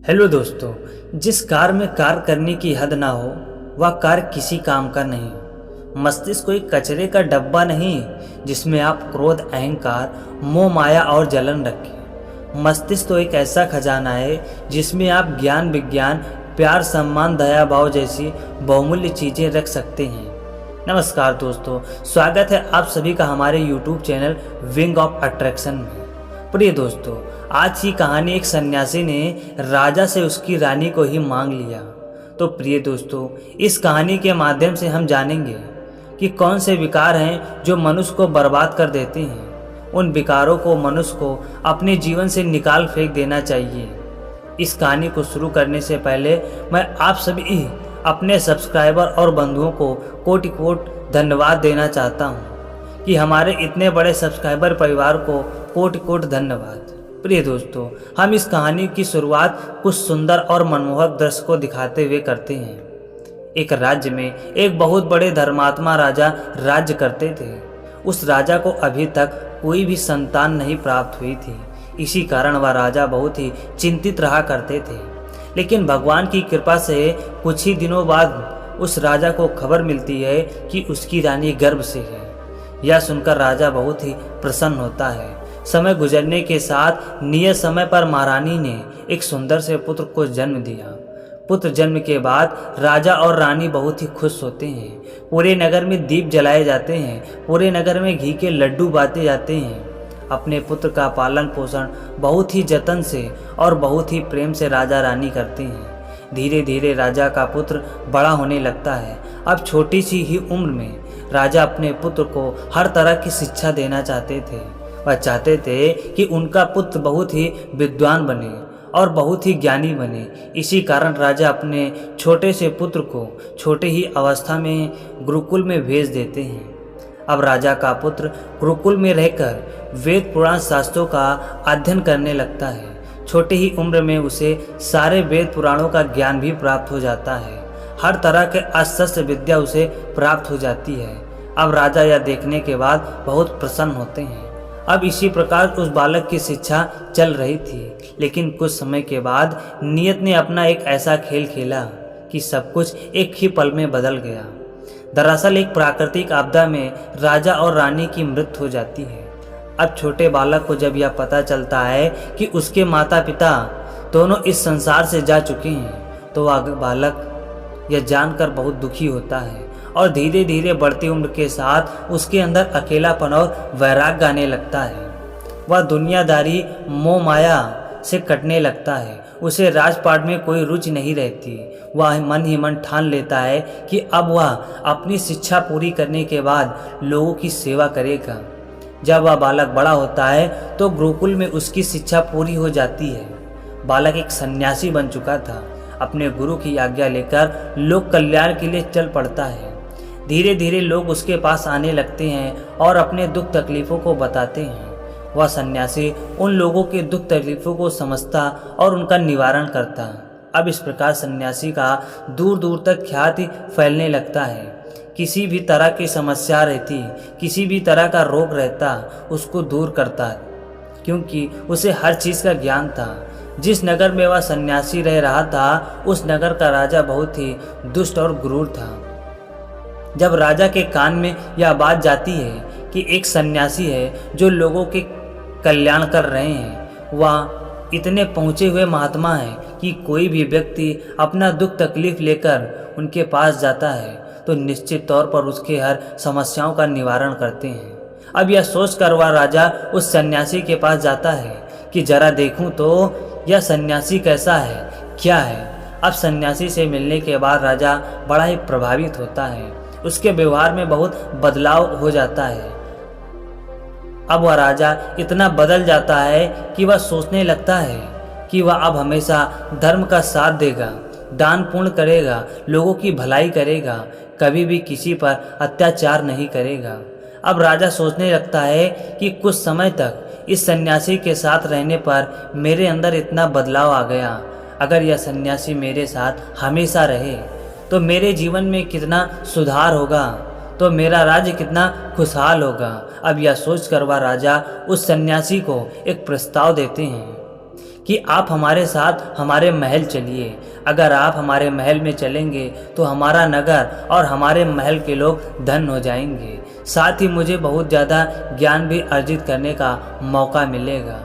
Hello दोस्तों। जिस car में कार्य करने की हद ना हो वह कार्य किसी काम का नहीं। मस्तिष्क कोई कचरे का डब्बा नहीं जिसमें आप क्रोध, अहंकार, मोह, माया और जलन रखें। मस्तिष्क तो एक ऐसा खजाना है जिसमें आप ज्ञान, विज्ञान, प्यार, सम्मान, दया भाव जैसी बहुमूल्य चीज़ें रख सकते हैं। नमस्कार दोस्तों, स्वागत है आप सभी का हमारे YouTube channel wing of attraction में। प्रिय दोस्तों, आज की कहानी एक सन्यासी ने राजा से उसकी रानी को ही मांग लिया। तो प्रिय दोस्तों, इस कहानी के माध्यम से हम जानेंगे कि कौन से विकार हैं जो मनुष्य को बर्बाद कर देते हैं। उन विकारों को मनुष्य को अपने जीवन से निकाल फेंक देना चाहिए। इस कहानी को शुरू करने से पहले मैं आप सभी अपने सब्सक्राइबर और बंधुओं को कोटि कोटि धन्यवाद देना चाहता हूँ कि हमारे इतने बड़े सब्सक्राइबर परिवार को कोटि कोटि धन्यवाद। प्रिय दोस्तों, हम इस कहानी की शुरुआत कुछ सुंदर और मनमोहक दृश्य को दिखाते हुए करते हैं। एक राज्य में एक बहुत बड़े धर्मात्मा राजा राज्य करते थे। उस राजा को अभी तक कोई भी संतान नहीं प्राप्त हुई थी। इसी कारण वह राजा बहुत ही चिंतित रहा करते थे। लेकिन भगवान की कृपा से कुछ ही दिनों बाद उस राजा को खबर मिलती है कि उसकी रानी गर्भ से है। यह सुनकर राजा बहुत ही प्रसन्न होता है। समय गुजरने के साथ नियत समय पर महारानी ने एक सुंदर से पुत्र को जन्म दिया। पुत्र जन्म के बाद राजा और रानी बहुत ही खुश होते हैं। पूरे नगर में दीप जलाए जाते हैं। पूरे नगर में घी के लड्डू बांटे जाते हैं। अपने पुत्र का पालन पोषण बहुत ही जतन से और बहुत ही प्रेम से राजा रानी करते हैं। धीरे धीरे राजा का पुत्र बड़ा होने लगता है। अब छोटी सी ही उम्र में राजा अपने पुत्र को हर तरह की शिक्षा देना चाहते थे। वह चाहते थे कि उनका पुत्र बहुत ही विद्वान बने और बहुत ही ज्ञानी बने। इसी कारण राजा अपने छोटे से पुत्र को छोटे ही अवस्था में गुरुकुल में भेज देते हैं। अब राजा का पुत्र गुरुकुल में रहकर वेद पुराण शास्त्रों का अध्ययन करने लगता है। छोटी ही उम्र में उसे सारे वेद पुराणों का ज्ञान भी प्राप्त हो जाता है। हर तरह के अस्त्र विद्या उसे प्राप्त हो जाती है। अब राजा यह देखने के बाद बहुत प्रसन्न होते हैं। अब इसी प्रकार उस बालक की शिक्षा चल रही थी। लेकिन कुछ समय के बाद नियत ने अपना एक ऐसा खेल खेला कि सब कुछ एक ही पल में बदल गया। दरअसल एक प्राकृतिक आपदा में राजा और रानी की मृत्यु हो जाती है। अब छोटे बालक को जब यह पता चलता है कि उसके माता पिता दोनों इस संसार से जा चुके हैं तो वह बालक यह जानकर बहुत दुखी होता है और धीरे धीरे बढ़ती उम्र के साथ उसके अंदर अकेलापन और वैराग्य आने लगता है। वह दुनियादारी, मोह, माया से कटने लगता है। उसे राजपाट में कोई रुचि नहीं रहती। वह मन ही मन ठान लेता है कि अब वह अपनी शिक्षा पूरी करने के बाद लोगों की सेवा करेगा। जब वह बालक बड़ा होता है तो गुरुकुल में उसकी शिक्षा पूरी हो जाती है। बालक एक सन्यासी बन चुका था। अपने गुरु की आज्ञा लेकर लोक कल्याण के लिए चल पड़ता है। धीरे धीरे लोग उसके पास आने लगते हैं और अपने दुख तकलीफ़ों को बताते हैं। वह सन्यासी उन लोगों के दुख तकलीफ़ों को समझता और उनका निवारण करता। अब इस प्रकार सन्यासी का दूर दूर तक ख्याति फैलने लगता है। किसी भी तरह की समस्या रहती, किसी भी तरह का रोग रहता, उसको दूर करता, क्योंकि उसे हर चीज़ का ज्ञान था। जिस नगर में वह सन्यासी रह रहा था उस नगर का राजा बहुत ही दुष्ट और क्रूर था। जब राजा के कान में यह बात जाती है कि एक सन्यासी है जो लोगों के कल्याण कर रहे हैं, वह इतने पहुँचे हुए महात्मा हैं कि कोई भी व्यक्ति अपना दुख तकलीफ लेकर उनके पास जाता है तो निश्चित तौर पर उसके हर समस्याओं का निवारण करते हैं। अब यह सोचकर वह राजा उस सन्यासी के पास जाता है कि जरा देखूं तो यह सन्यासी कैसा है, क्या है। अब सन्यासी से मिलने के बाद राजा बड़ा ही प्रभावित होता है। उसके व्यवहार में बहुत बदलाव हो जाता है। अब वह राजा इतना बदल जाता है कि वह सोचने लगता है कि वह अब हमेशा धर्म का साथ देगा, दान पुण्य करेगा, लोगों की भलाई करेगा, कभी भी किसी पर अत्याचार नहीं करेगा। अब राजा सोचने लगता है कि कुछ समय तक इस सन्यासी के साथ रहने पर मेरे अंदर इतना बदलाव आ गया। अगर यह सन्यासी मेरे साथ हमेशा रहे तो मेरे जीवन में कितना सुधार होगा, तो मेरा राज्य कितना खुशहाल होगा। अब यह सोचकर वह राजा उस सन्यासी को एक प्रस्ताव देते हैं कि आप हमारे साथ हमारे महल चलिए। अगर आप हमारे महल में चलेंगे तो हमारा नगर और हमारे महल के लोग धन हो जाएंगे, साथ ही मुझे बहुत ज़्यादा ज्ञान भी अर्जित करने का मौका मिलेगा।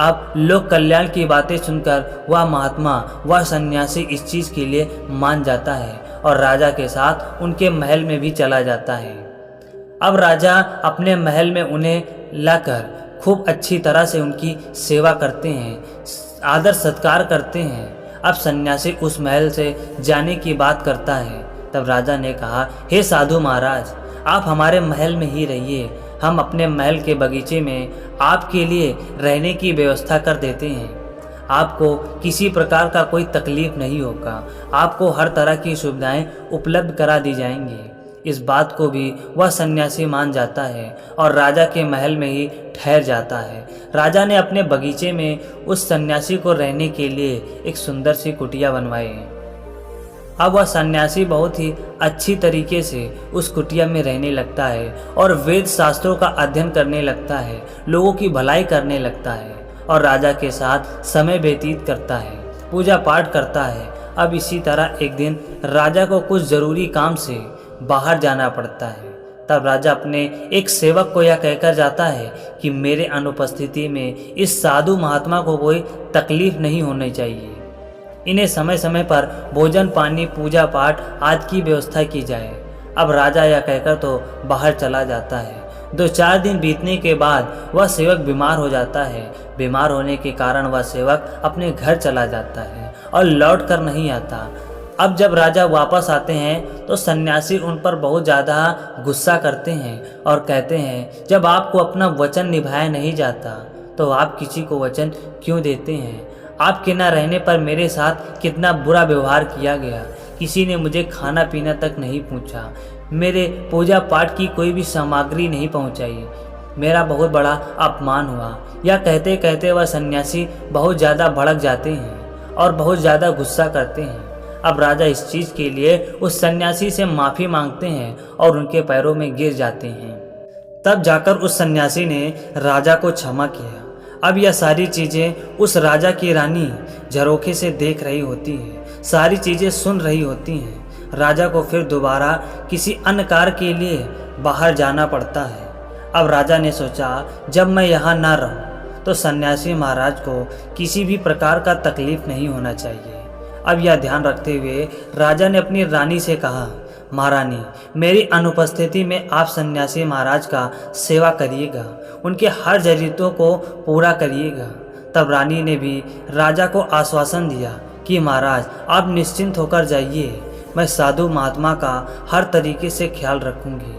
अब लोक कल्याण की बातें सुनकर वह महात्मा, वह सन्यासी इस चीज़ के लिए मान जाता है और राजा के साथ उनके महल में भी चला जाता है। अब राजा अपने महल में उन्हें लाकर खूब अच्छी तरह से उनकी सेवा करते हैं, आदर सत्कार करते हैं। अब सन्यासी उस महल से जाने की बात करता है। तब राजा ने कहा, हे साधु महाराज, आप हमारे महल में ही रहिए। हम अपने महल के बगीचे में आपके लिए रहने की व्यवस्था कर देते हैं। आपको किसी प्रकार का कोई तकलीफ नहीं होगा। आपको हर तरह की सुविधाएं उपलब्ध करा दी जाएंगी। इस बात को भी वह सन्यासी मान जाता है और राजा के महल में ही ठहर जाता है। राजा ने अपने बगीचे में उस सन्यासी को रहने के लिए एक सुंदर सी कुटिया बनवाई। अब वह सन्यासी बहुत ही अच्छी तरीके से उस कुटिया में रहने लगता है और वेद शास्त्रों का अध्ययन करने लगता है, लोगों की भलाई करने लगता है और राजा के साथ समय व्यतीत करता है, पूजा पाठ करता है। अब इसी तरह एक दिन राजा को कुछ ज़रूरी काम से बाहर जाना पड़ता है। तब राजा अपने एक सेवक को यह कहकर जाता है कि मेरे अनुपस्थिति में इस साधु महात्मा को कोई तकलीफ नहीं होनी चाहिए। इन्हें समय समय पर भोजन पानी पूजा पाठ आदि की व्यवस्था की जाए। अब राजा यह कहकर तो बाहर चला जाता है। 2-4 दिन बीतने के बाद वह सेवक बीमार हो जाता है। बीमार होने के कारण वह सेवक अपने घर चला जाता है और लौट कर नहीं आता। अब जब राजा वापस आते हैं तो सन्यासी उन पर बहुत ज़्यादा गुस्सा करते हैं और कहते हैं, जब आपको अपना वचन निभाया नहीं जाता तो आप किसी को वचन क्यों देते हैं? आपके न रहने पर मेरे साथ कितना बुरा व्यवहार किया गया। किसी ने मुझे खाना पीना तक नहीं पूछा, मेरे पूजा पाठ की कोई भी सामग्री नहीं पहुंचाई। मेरा बहुत बड़ा अपमान हुआ। यह कहते कहते वह सन्यासी बहुत ज़्यादा भड़क जाते हैं और बहुत ज़्यादा गुस्सा करते हैं। अब राजा इस चीज़ के लिए उस सन्यासी से माफ़ी मांगते हैं और उनके पैरों में गिर जाते हैं। तब जाकर उस सन्यासी ने राजा को क्षमा किया। अब यह सारी चीज़ें उस राजा की रानी झरोखे से देख रही होती है, सारी चीज़ें सुन रही होती हैं। राजा को फिर दोबारा किसी अन्य कार्य के लिए बाहर जाना पड़ता है। अब राजा ने सोचा, जब मैं यहाँ ना रहूँ तो सन्यासी महाराज को किसी भी प्रकार का तकलीफ नहीं होना चाहिए। अब यह ध्यान रखते हुए राजा ने अपनी रानी से कहा, महारानी, मेरी अनुपस्थिति में आप सन्यासी महाराज का सेवा करिएगा, उनके हर ज़रूरतों को पूरा करिएगा। तब रानी ने भी राजा को आश्वासन दिया कि महाराज आप निश्चिंत होकर जाइए, मैं साधु महात्मा का हर तरीके से ख्याल रखूंगी।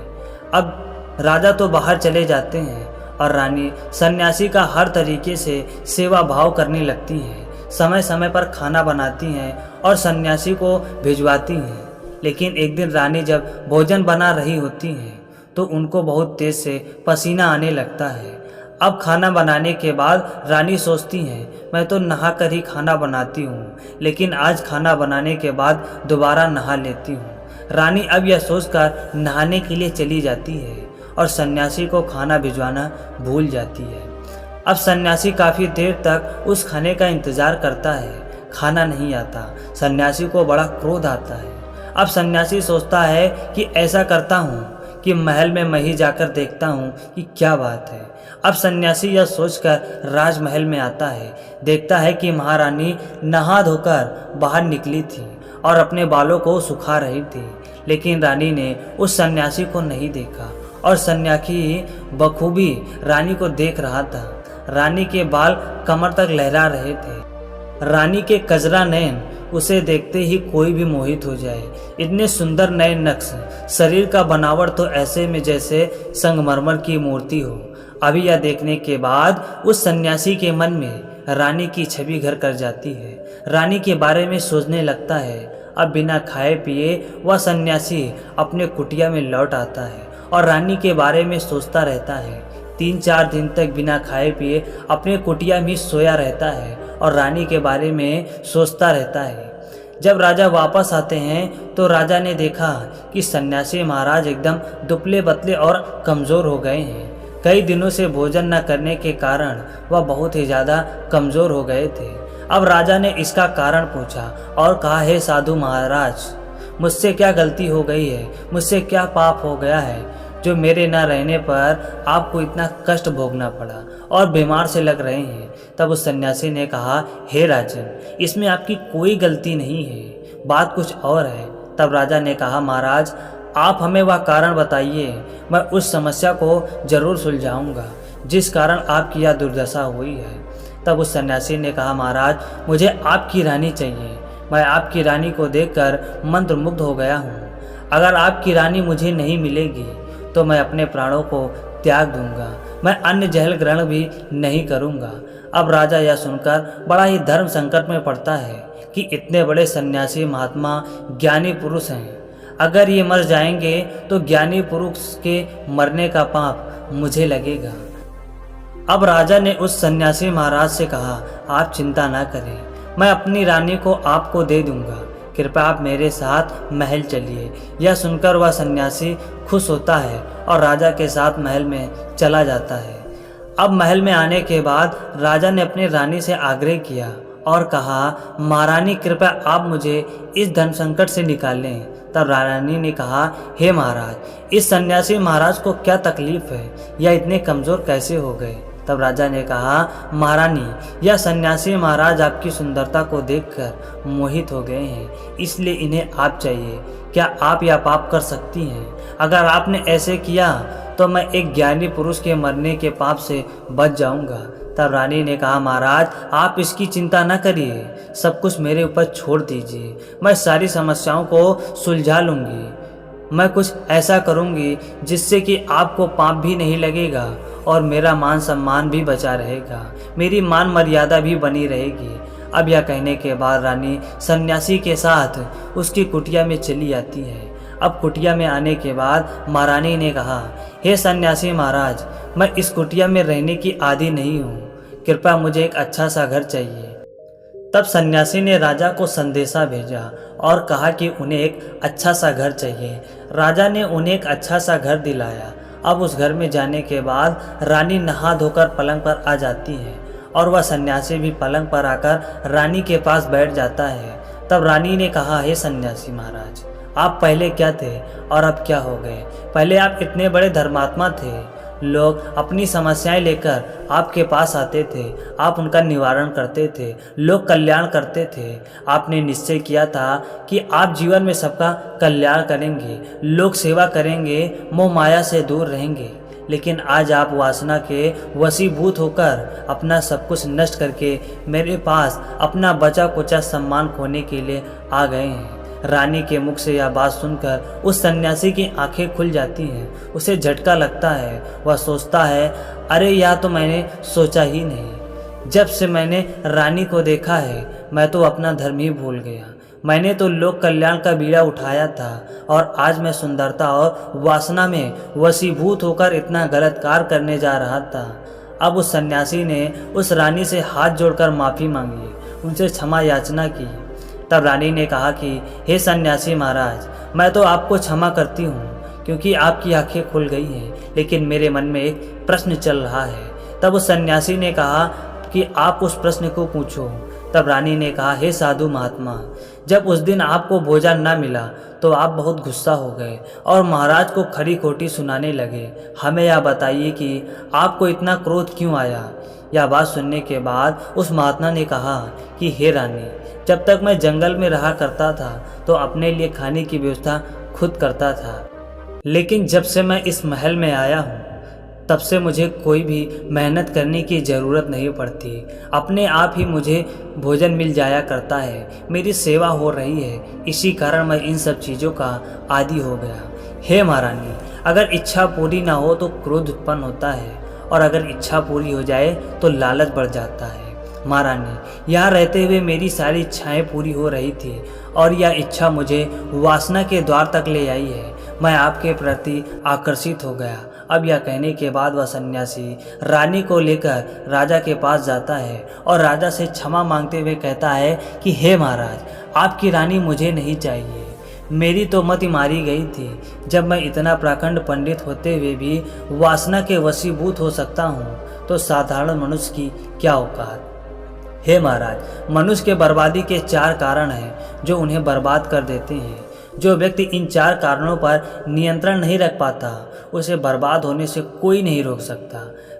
अब राजा तो बाहर चले जाते हैं और रानी सन्यासी का हर तरीके से सेवा भाव करने लगती हैं। समय समय पर खाना बनाती हैं और सन्यासी को भिजवाती हैं। लेकिन एक दिन रानी जब भोजन बना रही होती हैं तो उनको बहुत तेज से पसीना आने लगता है। अब खाना बनाने के बाद रानी सोचती हैं, मैं तो नहा कर ही खाना बनाती हूँ, लेकिन आज खाना बनाने के बाद दोबारा नहा लेती हूँ। रानी अब यह सोचकर नहाने के लिए चली जाती है और सन्यासी को खाना भिजवाना भूल जाती है। अब सन्यासी काफ़ी देर तक उस खाने का इंतज़ार करता है, खाना नहीं आता। सन्यासी को बड़ा क्रोध आता है। अब सन्यासी सोचता है कि ऐसा करता हूँ कि महल में मैं ही जाकर देखता हूँ कि क्या बात है। अब सन्यासी यह सोचकर राजमहल में आता है, देखता है कि महारानी नहा धोकर बाहर निकली थी और अपने बालों को सुखा रही थी। लेकिन रानी ने उस सन्यासी को नहीं देखा और सन्यासी बखूबी रानी को देख रहा था। रानी के बाल कमर तक लहरा रहे थे। रानी के कजरा नयन उसे देखते ही कोई भी मोहित हो जाए। इतने सुंदर नए नक्श, शरीर का बनावट तो ऐसे में जैसे संगमरमर की मूर्ति हो। अभी यह देखने के बाद उस सन्यासी के मन में रानी की छवि घर कर जाती है। रानी के बारे में सोचने लगता है। अब बिना खाए पिए वह सन्यासी अपने कुटिया में लौट आता है और रानी के बारे में सोचता रहता है। 3-4 दिन तक बिना खाए पिए अपने कुटिया में सोया रहता है और रानी के बारे में सोचता रहता है। जब राजा वापस आते हैं तो राजा ने देखा कि सन्यासी महाराज एकदम दुबले पतले और कमज़ोर हो गए हैं। कई दिनों से भोजन न करने के कारण वह बहुत ही ज़्यादा कमज़ोर हो गए थे। अब राजा ने इसका कारण पूछा और कहा, हे साधु महाराज, मुझसे क्या गलती हो गई है, मुझसे क्या पाप हो गया है जो मेरे न रहने पर आपको इतना कष्ट भोगना पड़ा और बीमार से लग रहे हैं। तब उस सन्यासी ने कहा, हे राजन, इसमें आपकी कोई गलती नहीं है, बात कुछ और है। तब राजा ने कहा, महाराज आप हमें वह कारण बताइए, मैं उस समस्या को जरूर सुलझाऊंगा जिस कारण आपकी यह दुर्दशा हुई है। तब उस सन्यासी ने कहा, महाराज मुझे आपकी रानी चाहिए, मैं आपकी रानी को देखकर मंत्रमुग्ध हो गया हूँ। अगर आपकी रानी मुझे नहीं मिलेगी तो मैं अपने प्राणों को त्याग दूंगा, मैं अन्न जल ग्रहण भी नहीं करूंगा। अब राजा यह सुनकर बड़ा ही धर्म संकट में पड़ता है कि इतने बड़े सन्यासी महात्मा ज्ञानी पुरुष हैं, अगर ये मर जाएंगे तो ज्ञानी पुरुष के मरने का पाप मुझे लगेगा। अब राजा ने उस सन्यासी महाराज से कहा, आप चिंता ना करें, मैं अपनी रानी को आपको दे दूंगा, कृपया आप मेरे साथ महल चलिए। यह सुनकर वह सन्यासी खुश होता है और राजा के साथ महल में चला जाता है। अब महल में आने के बाद राजा ने अपनी रानी से आग्रह किया और कहा, महारानी कृपया आप मुझे इस धन संकट से निकालें। तब रानी ने कहा, हे महाराज, इस सन्यासी महाराज को क्या तकलीफ है, या इतने कमज़ोर कैसे हो गए। तब राजा ने कहा, महारानी, यह सन्यासी महाराज आपकी सुंदरता को देखकर मोहित हो गए हैं, इसलिए इन्हें आप चाहिए। क्या आप यह पाप कर सकती हैं? अगर आपने ऐसे किया तो मैं एक ज्ञानी पुरुष के मरने के पाप से बच जाऊंगा। तब रानी ने कहा, महाराज आप इसकी चिंता न करिए, सब कुछ मेरे ऊपर छोड़ दीजिए, मैं सारी समस्याओं को सुलझा लूँगी। मैं कुछ ऐसा करूँगी जिससे कि आपको पाप भी नहीं लगेगा और मेरा मान सम्मान भी बचा रहेगा, मेरी मान मर्यादा भी बनी रहेगी। अब यह कहने के बाद रानी सन्यासी के साथ उसकी कुटिया में चली आती है। अब कुटिया में आने के बाद महारानी ने कहा, हे सन्यासी महाराज, मैं इस कुटिया में रहने की आदी नहीं हूँ, कृपया मुझे एक अच्छा सा घर चाहिए। तब सन्यासी ने राजा को संदेशा भेजा और कहा कि उन्हें एक अच्छा सा घर चाहिए। राजा ने उन्हें एक अच्छा सा घर दिलाया। अब उस घर में जाने के बाद रानी नहा धोकर पलंग पर आ जाती है और वह सन्यासी भी पलंग पर आकर रानी के पास बैठ जाता है। तब रानी ने कहा, हे सन्यासी महाराज, आप पहले क्या थे और अब क्या हो गए? पहले आप इतने बड़े धर्मात्मा थे, लोग अपनी समस्याएं लेकर आपके पास आते थे, आप उनका निवारण करते थे, लोग कल्याण करते थे। आपने निश्चय किया था कि आप जीवन में सबका कल्याण करेंगे, लोक सेवा करेंगे, मोह माया से दूर रहेंगे। लेकिन आज आप वासना के वशीभूत होकर अपना सब कुछ नष्ट करके मेरे पास अपना बचा कुचा सम्मान खोने के लिए आ गए हैं। रानी के मुख से यह बात सुनकर उस सन्यासी की आंखें खुल जाती हैं, उसे झटका लगता है। वह सोचता है, अरे यह तो मैंने सोचा ही नहीं। जब से मैंने रानी को देखा है मैं तो अपना धर्म ही भूल गया। मैंने तो लोक कल्याण का बीड़ा उठाया था और आज मैं सुंदरता और वासना में वशीभूत होकर इतना गलत कार्य करने जा रहा था। अब उस सन्यासी ने उस रानी से हाथ जोड़कर माफ़ी मांगी, उनसे क्षमा याचना की। तब रानी ने कहा कि हे सन्यासी महाराज, मैं तो आपको क्षमा करती हूँ क्योंकि आपकी आंखें खुल गई हैं, लेकिन मेरे मन में एक प्रश्न चल रहा है। तब उस सन्यासी ने कहा कि आप उस प्रश्न को पूछो। तब रानी ने कहा, हे साधु महात्मा, जब उस दिन आपको भोजन ना मिला तो आप बहुत गुस्सा हो गए और महाराज को खरी खोटी सुनाने लगे। हमें यह बताइए कि आपको इतना क्रोध क्यों आया। यह बात सुनने के बाद उस महात्मा ने कहा कि हे रानी, जब तक मैं जंगल में रहा करता था तो अपने लिए खाने की व्यवस्था खुद करता था, लेकिन जब से मैं इस महल में आया हूँ तब से मुझे कोई भी मेहनत करने की ज़रूरत नहीं पड़ती, अपने आप ही मुझे भोजन मिल जाया करता है, मेरी सेवा हो रही है, इसी कारण मैं इन सब चीज़ों का आदी हो गया। हे महारानी, अगर इच्छा पूरी ना हो तो क्रोध उत्पन्न होता है और अगर इच्छा पूरी हो जाए तो लालच बढ़ जाता है। महारानी, यहाँ रहते हुए मेरी सारी इच्छाएं पूरी हो रही थी और यह इच्छा मुझे वासना के द्वार तक ले आई है। मैं आपके प्रति आकर्षित हो गया। अब यह कहने के बाद वह सन्यासी रानी को लेकर राजा के पास जाता है और राजा से क्षमा मांगते हुए कहता है कि हे महाराज, आपकी रानी मुझे नहीं चाहिए, मेरी तो मति मारी गई थी जब मैं इतना प्रखंड पंडित होते हुए भी वासना के वशीभूत हो सकता हूँ, तो साधारण मनुष्य की क्या औकात। हे महाराज, मनुष्य के बर्बादी के 4 कारण हैं जो उन्हें बर्बाद कर देते हैं। जो व्यक्ति इन 4 कारणों पर नियंत्रण नहीं रख पाता, उसे बर्बाद होने से कोई नहीं रोक सकता।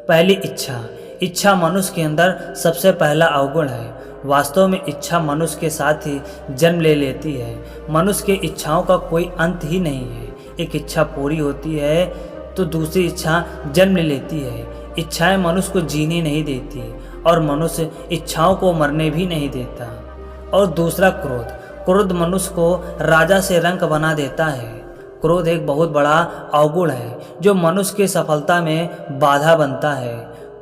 पहली, इच्छा। इच्छा मनुष्य के अंदर सबसे पहला अवगुण है। वास्तव में इच्छा मनुष्य के साथ ही जन्म ले लेती है। मनुष्य की इच्छाओं का कोई अंत ही नहीं है। एक इच्छा पूरी होती है तो दूसरी इच्छा जन्म ले लेती है। इच्छाएं मनुष्य को जीने नहीं देती और मनुष्य इच्छाओं को मरने भी नहीं देता। और दूसरा, क्रोध। क्रोध मनुष्य को राजा से रंक बना देता है। क्रोध एक बहुत बड़ा अवगुण है जो मनुष्य की सफलता में बाधा बनता है।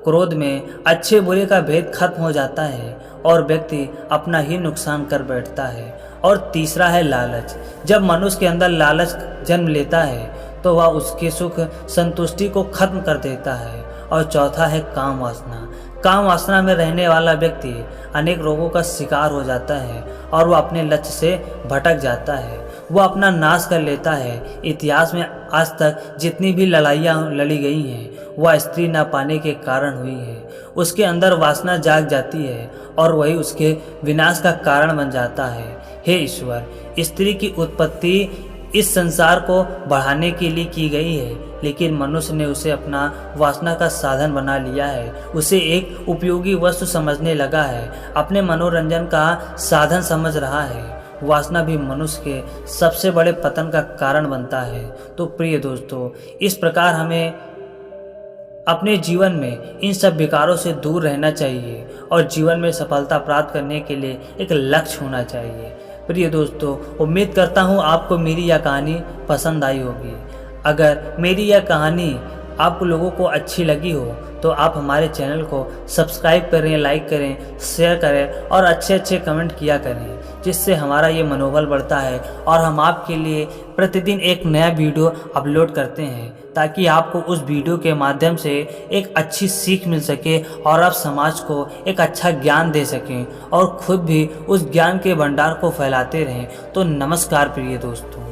क्रोध में अच्छे बुरे का भेद खत्म हो जाता है और व्यक्ति अपना ही नुकसान कर बैठता है। और तीसरा है लालच। जब मनुष्य के अंदर लालच जन्म लेता है तो वह उसके सुख संतुष्टि को खत्म कर देता है। और चौथा है काम वासना। काम वासना में रहने वाला व्यक्ति अनेक रोगों का शिकार हो जाता है और वह अपने लक्ष्य से भटक जाता है। वह अपना नाश कर लेता है। इतिहास में आज तक जितनी भी लड़ाइयाँ लड़ी गई हैं वह स्त्री न पाने के कारण हुई है। उसके अंदर वासना जाग जाती है और वही उसके विनाश का कारण बन जाता है। हे ईश्वर, स्त्री की उत्पत्ति इस संसार को बढ़ाने के लिए की गई है, लेकिन मनुष्य ने उसे अपना वासना का साधन बना लिया है। उसे एक उपयोगी वस्तु समझने लगा है, अपने मनोरंजन का साधन समझ रहा है। वासना भी मनुष्य के सबसे बड़े पतन का कारण बनता है। तो प्रिय दोस्तों, इस प्रकार हमें अपने जीवन में इन सब विकारों से दूर रहना चाहिए और जीवन में सफलता प्राप्त करने के लिए एक लक्ष्य होना चाहिए। प्रिय दोस्तों, उम्मीद करता हूँ आपको मेरी यह कहानी पसंद आई होगी। अगर मेरी यह कहानी आप लोगों को अच्छी लगी हो तो आप हमारे चैनल को सब्सक्राइब करें, लाइक करें, शेयर करें और अच्छे अच्छे कमेंट किया करें, जिससे हमारा ये मनोबल बढ़ता है और हम आपके लिए प्रतिदिन एक नया वीडियो अपलोड करते हैं, ताकि आपको उस वीडियो के माध्यम से एक अच्छी सीख मिल सके और आप समाज को एक अच्छा ज्ञान दे सकें और खुद भी उस ज्ञान के भंडार को फैलाते रहें। तो नमस्कार प्रिय दोस्तों।